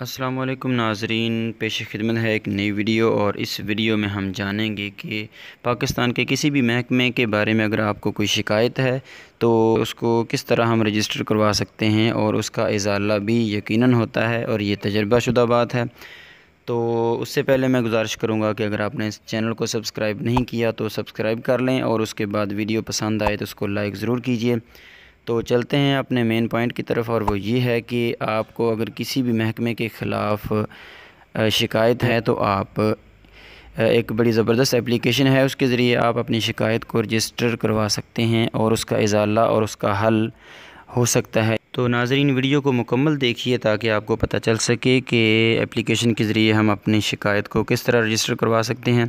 السلام علیکم ناظرین، پیش خدمت ہے ایک نئی ویڈیو، اور اس ویڈیو میں ہم جانیں گے کہ پاکستان کے کسی بھی محکمے کے بارے میں اگر آپ کو کوئی شکایت ہے تو اس کو کس طرح ہم رجسٹر کروا سکتے ہیں، اور اس کا ازالہ بھی یقیناً ہوتا ہے اور یہ تجربہ شدہ بات ہے۔ تو اس سے پہلے میں گزارش کروں گا کہ اگر آپ نے اس چینل کو سبسکرائب نہیں کیا تو سبسکرائب کر لیں، اور اس کے بعد ویڈیو پسند آئے تو اس کو لائک ضرور کیجیے۔ تو چلتے ہیں اپنے مین پوائنٹ کی طرف، اور وہ یہ ہے کہ آپ کو اگر کسی بھی محکمے کے خلاف شکایت ہے تو آپ ایک بڑی زبردست اپلیکیشن ہے، اس کے ذریعے آپ اپنی شکایت کو رجسٹر کروا سکتے ہیں اور اس کا ازالہ اور اس کا حل ہو سکتا ہے۔ تو ناظرین، ویڈیو کو مکمل دیکھیے تاکہ آپ کو پتہ چل سکے کہ اپلیکیشن کے ذریعے ہم اپنی شکایت کو کس طرح رجسٹر کروا سکتے ہیں۔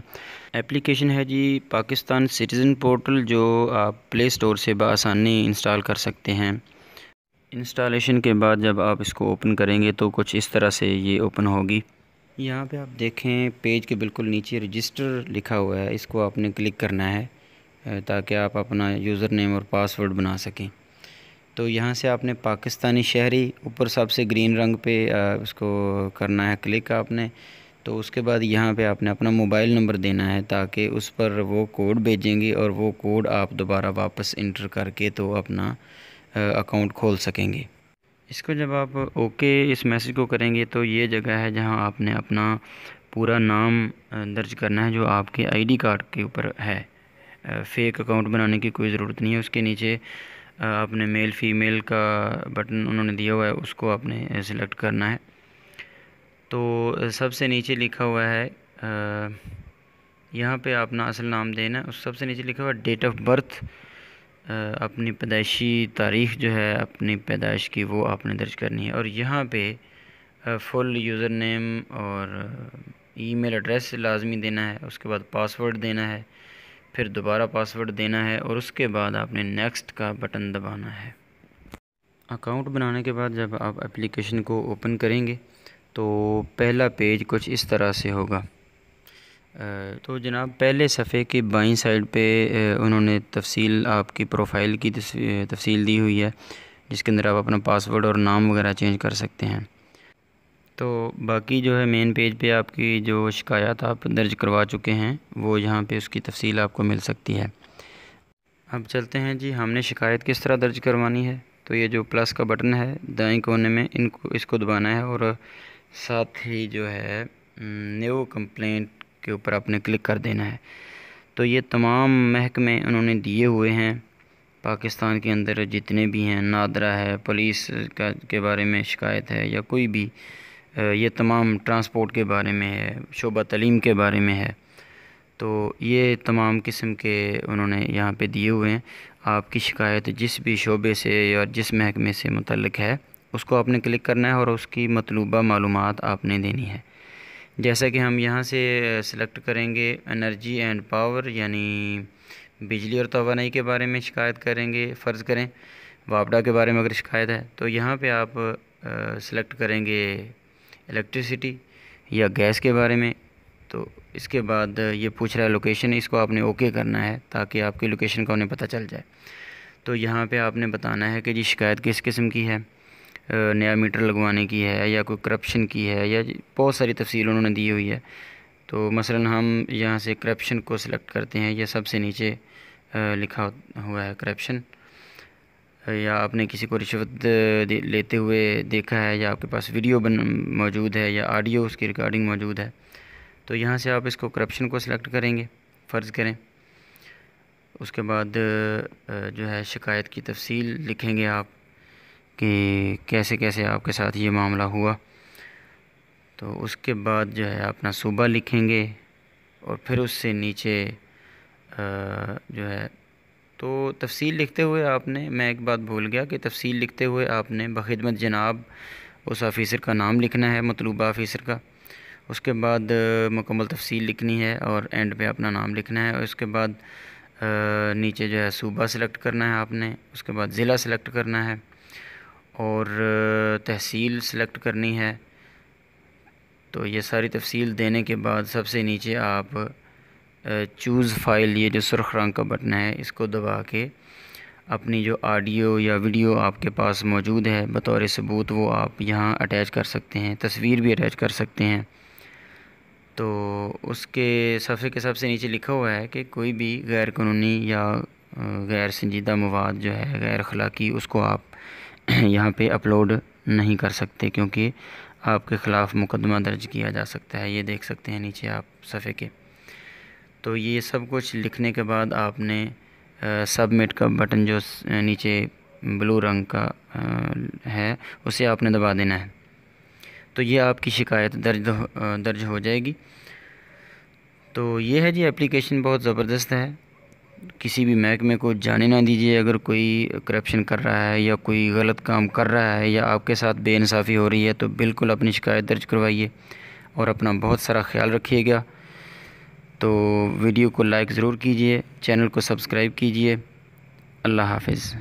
اپلیکیشن ہے جی پاکستان سٹیزن پورٹل، جو آپ پلے سٹور سے بآسانی انسٹال کر سکتے ہیں۔ انسٹالیشن کے بعد جب آپ اس کو اوپن کریں گے تو کچھ اس طرح سے یہ اوپن ہوگی۔ یہاں پہ آپ دیکھیں پیج کے بالکل نیچے رجسٹر لکھا ہوا ہے، اس کو آپ نے کلک کرنا ہے تاکہ آپ اپنا یوزر نیم اور پاسورڈ بنا سکیں۔ تو یہاں سے آپ نے پاکستانی شہری اوپر سب سے گرین رنگ پہ اس کو کرنا ہے کلک آپ نے۔ تو اس کے بعد یہاں پہ آپ نے اپنا موبائل نمبر دینا ہے تاکہ اس پر وہ کوڈ بھیجیں گے، اور وہ کوڈ آپ دوبارہ واپس انٹر کر کے تو اپنا اکاؤنٹ کھول سکیں گے۔ اس کو جب آپ اوکے اس میسج کو کریں گے تو یہ جگہ ہے جہاں آپ نے اپنا پورا نام درج کرنا ہے جو آپ کے آئی ڈی کارڈ کے اوپر ہے۔ فیک اکاؤنٹ بنانے کی کوئی ضرورت نہیں ہے۔ اس کے نیچے آپ نے میل فیمیل کا بٹن انہوں نے دیا ہوا ہے، اس کو آپ نے سلیکٹ کرنا ہے۔ تو سب سے نیچے لکھا ہوا ہے یہاں پہ اپنا اصل نام دینا ہے، اس سب سے نیچے لکھا ہوا ہے ڈیٹ آف برتھ، اپنی پیدائشی تاریخ جو ہے اپنی پیدائش کی وہ آپ نے درج کرنی ہے، اور یہاں پہ فل یوزر نیم اور ای میل ایڈریس لازمی دینا ہے۔ اس کے بعد پاسورڈ دینا ہے، پھر دوبارہ پاسورڈ دینا ہے، اور اس کے بعد آپ نے نیکسٹ کا بٹن دبانا ہے۔ اکاؤنٹ بنانے کے بعد جب آپ اپلیکیشن کو اوپن کریں گے تو پہلا پیج کچھ اس طرح سے ہوگا۔ تو جناب پہلے صفحے کی بائیں سائڈ پہ انہوں نے تفصیل آپ کی پروفائل کی تفصیل دی ہوئی ہے، جس کے اندر آپ اپنا پاسورڈ اور نام وغیرہ چینج کر سکتے ہیں۔ تو باقی جو ہے مین پیج پہ آپ کی جو شکایات آپ درج کروا چکے ہیں وہ یہاں پہ اس کی تفصیل آپ کو مل سکتی ہے۔ اب چلتے ہیں جی ہم نے شکایت کس طرح درج کروانی ہے۔ تو یہ جو پلس کا بٹن ہے دائیں کونے میں اس کو دبانا ہے، اور ساتھ ہی جو ہے نیو کمپلینٹ کے اوپر آپ نے کلک کر دینا ہے۔ تو یہ تمام محکمے انہوں نے دیے ہوئے ہیں پاکستان کے اندر جتنے بھی ہیں، نادرا ہے، پولیس کے بارے میں شکایت ہے، یا کوئی بھی یہ تمام ٹرانسپورٹ کے بارے میں ہے، شعبہ تعلیم کے بارے میں ہے۔ تو یہ تمام قسم کے انہوں نے یہاں پہ دیے ہوئے ہیں۔ آپ کی شکایت جس بھی شعبے سے یا جس محکمے سے متعلق ہے اس کو آپ نے کلک کرنا ہے، اور اس کی مطلوبہ معلومات آپ نے دینی ہے۔ جیسا کہ ہم یہاں سے سلیکٹ کریں گے انرجی اینڈ پاور، یعنی بجلی اور توانائی کے بارے میں شکایت کریں گے، فرض کریں واپڈا کے بارے میں اگر شکایت ہے تو یہاں پہ آپ سلیکٹ کریں گے الیکٹریسٹی یا گیس کے بارے میں۔ تو اس کے بعد یہ پوچھ رہا ہے لوکیشن، اس کو آپ نے اوکے کرنا ہے تاکہ آپ کی لوکیشن کا انہیں پتہ چل جائے۔ تو یہاں پہ آپ نے بتانا ہے کہ جی شکایت کس قسم کی ہے، نیا میٹر لگوانے کی ہے یا کوئی کرپشن کی ہے، یا بہت ساری تفصیل انہوں نے دی ہوئی ہے۔ تو مثلا ہم یہاں سے کرپشن کو سلیکٹ کرتے ہیں، یہ سب سے نیچے لکھا ہوا ہے کرپشن، یا آپ نے کسی کو رشوت لیتے ہوئے دیکھا ہے، یا آپ کے پاس ویڈیو موجود ہے یا آڈیو اس کی ریکارڈنگ موجود ہے، تو یہاں سے آپ اس کو کرپشن کو سلیکٹ کریں گے، فرض کریں۔ اس کے بعد جو ہے شکایت کی تفصیل لکھیں گے آپ کہ کیسے کیسے آپ کے ساتھ یہ معاملہ ہوا۔ تو اس کے بعد جو ہے اپنا صوبہ لکھیں گے، اور پھر اس سے نیچے جو ہے تو تفصیل لکھتے ہوئے آپ نے، میں ایک بات بھول گیا کہ تفصیل لکھتے ہوئے آپ نے بخدمت جناب اس آفیسر کا نام لکھنا ہے، مطلوبہ آفیسر کا۔ اس کے بعد مکمل تفصیل لکھنی ہے اور اینڈ پہ اپنا نام لکھنا ہے، اور اس کے بعد نیچے جو ہے صوبہ سلیکٹ کرنا ہے آپ نے، اس کے بعد ضلع سلیکٹ کرنا ہے، اور تحصیل سلیکٹ کرنی ہے۔ تو یہ ساری تفصیل دینے کے بعد سب سے نیچے آپ چوز فائل، یہ جو سرخ رنگ کا بٹن ہے اس کو دبا کے اپنی جو آڈیو یا ویڈیو آپ کے پاس موجود ہے بطور ثبوت وہ آپ یہاں اٹیچ کر سکتے ہیں، تصویر بھی اٹیچ کر سکتے ہیں۔ تو اس کے صفحے کے سب سے نیچے لکھا ہوا ہے کہ کوئی بھی غیر قانونی یا غیر سنجیدہ مواد جو ہے غیر اخلاقی، اس کو آپ یہاں پہ اپلوڈ نہیں کر سکتے، کیونکہ آپ کے خلاف مقدمہ درج کیا جا سکتا ہے۔ یہ دیکھ سکتے ہیں نیچے آپ صفحے کے۔ تو یہ سب کچھ لکھنے کے بعد آپ نے سبمٹ کا بٹن جو نیچے بلو رنگ کا ہے اسے آپ نے دبا دینا ہے، تو یہ آپ کی شکایت درج ہو جائے گی۔ تو یہ ہے جی، اپلیکیشن بہت زبردست ہے۔ کسی بھی محکمے کو جانے نہ دیجیے اگر کوئی کرپشن کر رہا ہے یا کوئی غلط کام کر رہا ہے یا آپ کے ساتھ بے انصافی ہو رہی ہے، تو بالکل اپنی شکایت درج کروائیے اور اپنا بہت سارا خیال رکھیے گا۔ تو ویڈیو کو لائک ضرور کیجیے، چینل کو سبسکرائب کیجیے۔ اللہ حافظ۔